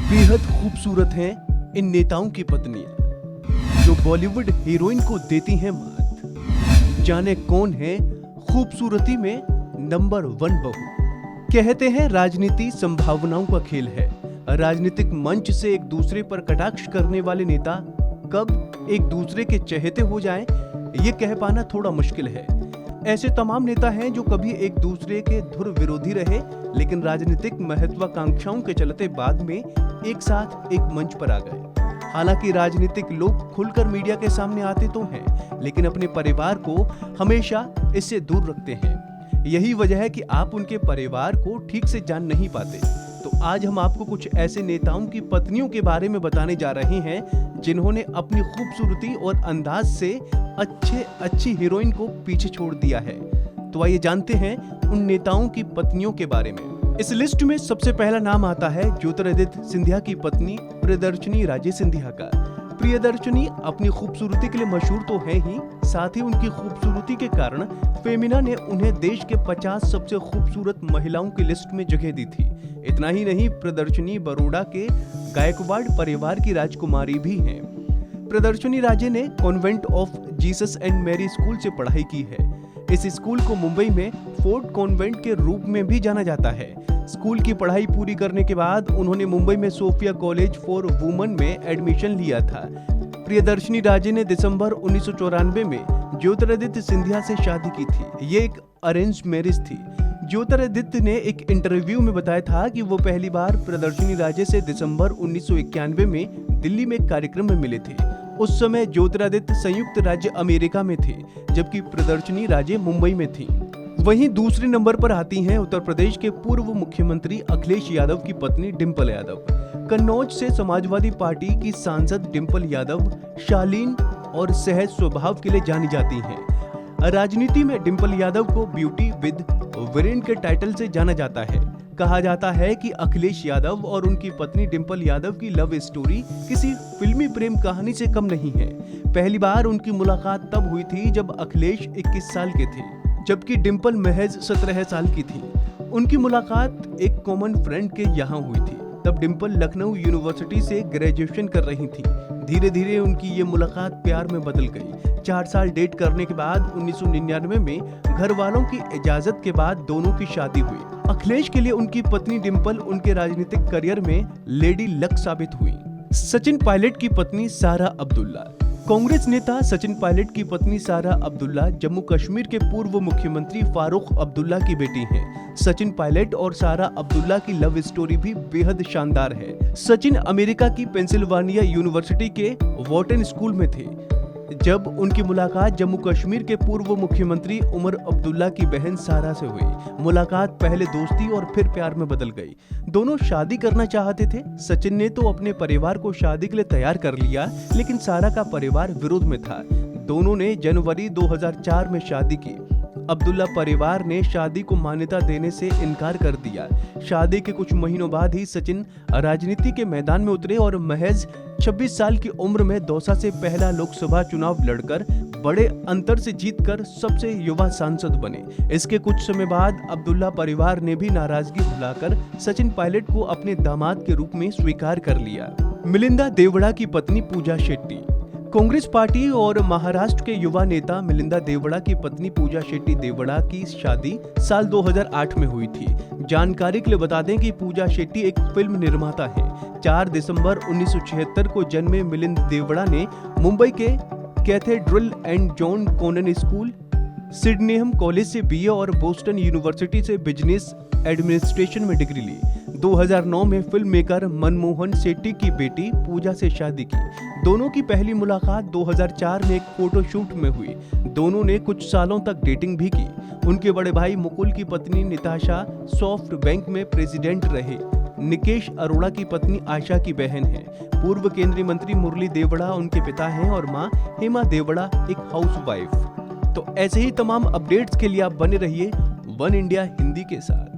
बेहद खूबसूरत हैं इन नेताओं की पत्नियां जो बॉलीवुड हीरोइन को देती हैं मात। जाने कौन है खूबसूरती में नंबर 1 बहू। कहते हैं राजनीति संभावनाओं का खेल है। राजनीतिक मंच से एक दूसरे पर कटाक्ष करने वाले नेता कब एक दूसरे के चहेते हो जाएं, ये कह पाना थोड़ा मुश्किल है। ऐसे तमाम नेता हैं जो कभी एक दूसरे के धुर विरोधी रहे, लेकिन राजनीतिक महत्वाकांक्षाओं के चलते बाद में एक साथ एक मंच पर आ गए। हालांकि राजनीतिक लोग खुलकर मीडिया के सामने आते तो हैं, लेकिन अपने परिवार को हमेशा इससे दूर रखते हैं। यही वजह है कि आप उनके परिवार को ठीक से जान नहीं पाते। तो आज हम आपको कुछ ऐसे नेताओं की पत्नियों के बारे में बताने जा रहे हैं जिन्होंने अपनी खूबसूरती और अंदाज से अच्छी हीरोइन को पीछे छोड़ दिया है। तो आइए जानते हैं उन नेताओं की पत्नियों के बारे में। इस लिस्ट में सबसे पहला नाम आता है ज्योतिरादित्य सिंधिया की पत्नी प्रियदर्शनी राजे सिंधिया का। प्रियदर्शनी अपनी खूबसूरती के लिए मशहूर तो है ही, साथ ही उनकी खूबसूरती के कारण फेमिना ने उन्हें देश के 50 सबसे खूबसूरत महिलाओं की लिस्ट में जगह दी थी। इतना ही नहीं, प्रियदर्शनी बड़ौदा के गायकवाड़ परिवार की राजकुमारी भी हैं। प्रियदर्शनी राजे ने convent of Jesus and Mary school से पढ़ाई की है। इस स्कूल को मुंबई में फोर्ट कॉन्वेंट के रूप में भी जाना जाता है। स्कूल की पढ़ाई पूरी करने के बाद उन्होंने मुंबई में सोफिया कॉलेज फॉर वुमेन में एडमिशन लिया था। प्रियदर्शनी राजे ने दिसंबर 1994 में ज्योतिरादित्य सिंधिया से शादी की थी। ये एक अरेंज मैरिज थी। ज्योतिरादित्य ने एक इंटरव्यू में बताया था कि वो पहली बार प्रियदर्शनी राजे से दिसंबर 1991 में दिल्ली में एक कार्यक्रम में मिले थे। उस समय ज्योतिरादित्य संयुक्त राज्य अमेरिका में थे, जबकि प्रियदर्शनी राजे मुंबई में थी। वहीं दूसरे नंबर पर आती हैं उत्तर प्रदेश के पूर्व मुख्यमंत्री अखिलेश यादव की पत्नी डिंपल यादव। कन्नौज से समाजवादी पार्टी की सांसद डिंपल यादव शालीन और सहज स्वभाव के लिए जानी जाती हैं। राजनीति में डिंपल यादव को ब्यूटी विद वीरेन के टाइटल से जाना जाता है। कहा जाता है कि अखिलेश यादव और उनकी पत्नी डिंपल यादव की लव स्टोरी किसी फिल्मी प्रेम कहानी से कम नहीं है। पहली बार उनकी मुलाकात तब हुई थी जब अखिलेश 21 साल के थे, जबकि डिंपल महज 17 साल की थी। उनकी मुलाकात एक कॉमन फ्रेंड के यहाँ हुई थी। तब डिंपल लखनऊ यूनिवर्सिटी से ग्रेजुएशन कर रही थी। धीरे धीरे उनकी ये मुलाकात प्यार में बदल गई। 4 साल डेट करने के बाद 1999 में घर वालों की इजाजत के बाद दोनों की शादी हुई। अखिलेश के लिए उनकी पत्नी डिंपल उनके राजनीतिक करियर में लेडी लक साबित हुई। सचिन पायलट की पत्नी सारा अब्दुल्ला। कांग्रेस नेता सचिन पायलट की पत्नी सारा अब्दुल्ला जम्मू कश्मीर के पूर्व मुख्यमंत्री फारूक अब्दुल्ला की बेटी हैं। सचिन पायलट और सारा अब्दुल्ला की लव स्टोरी भी बेहद शानदार है। सचिन अमेरिका की पेंसिल्वानिया यूनिवर्सिटी के वॉर्टन स्कूल में थे जब उनकी मुलाकात जम्मू कश्मीर के पूर्व मुख्यमंत्री उमर अब्दुल्ला की बहन सारा से हुई। मुलाकात पहले दोस्ती और फिर प्यार में बदल गई। दोनों शादी करना चाहते थे। सचिन ने तो अपने परिवार को शादी के लिए तैयार कर लिया, लेकिन सारा का परिवार विरोध में था। दोनों ने जनवरी 2004 में शादी की। अब्दुल्ला परिवार ने शादी को मान्यता देने से इनकार कर दिया। शादी के कुछ महीनों बाद ही सचिन राजनीति के मैदान में उतरे और महज 26 साल की उम्र में दौसा से पहला लोकसभा चुनाव लड़कर बड़े अंतर से जीतकर सबसे युवा सांसद बने। इसके कुछ समय बाद अब्दुल्ला परिवार ने भी नाराजगी भुलाकर सचिन पायलट को अपने दामाद के रूप में स्वीकार कर लिया। मिलिंदा देवड़ा की पत्नी पूजा शेट्टी। कांग्रेस पार्टी और महाराष्ट्र के युवा नेता मिलिंदा देवड़ा की पत्नी पूजा शेट्टी देवड़ा की शादी साल 2008 में हुई थी। जानकारी के लिए बता दें कि पूजा शेट्टी एक फिल्म निर्माता है। 4 दिसंबर 1976 को जन्मे मिलिंद देवड़ा ने मुंबई के cathedral and John Connon school, Sydenham college से बीए और बोस्टन यूनिवर्सिटी से बिजनेस एडमिनिस्ट्रेशन में डिग्री ली। 2009 में फिल्म मेकर मनमोहन शेट्टी की बेटी पूजा से शादी की। दोनों की पहली मुलाकात 2004 में एक फोटोशूट में हुई। दोनों ने कुछ सालों तक डेटिंग भी की। उनके बड़े भाई मुकुल की पत्नी निताशा सॉफ्ट बैंक में प्रेसिडेंट रहे। निकेश अरोड़ा की पत्नी आशा की बहन है। पूर्व केंद्रीय मंत्री मुरली देवड़ा उनके पिता हैं और मां हेमा देवड़ा एक हाउसवाइफ। तो ऐसे ही तमाम अपडेट्स के लिए आप बने रहिए वन इंडिया हिंदी के साथ।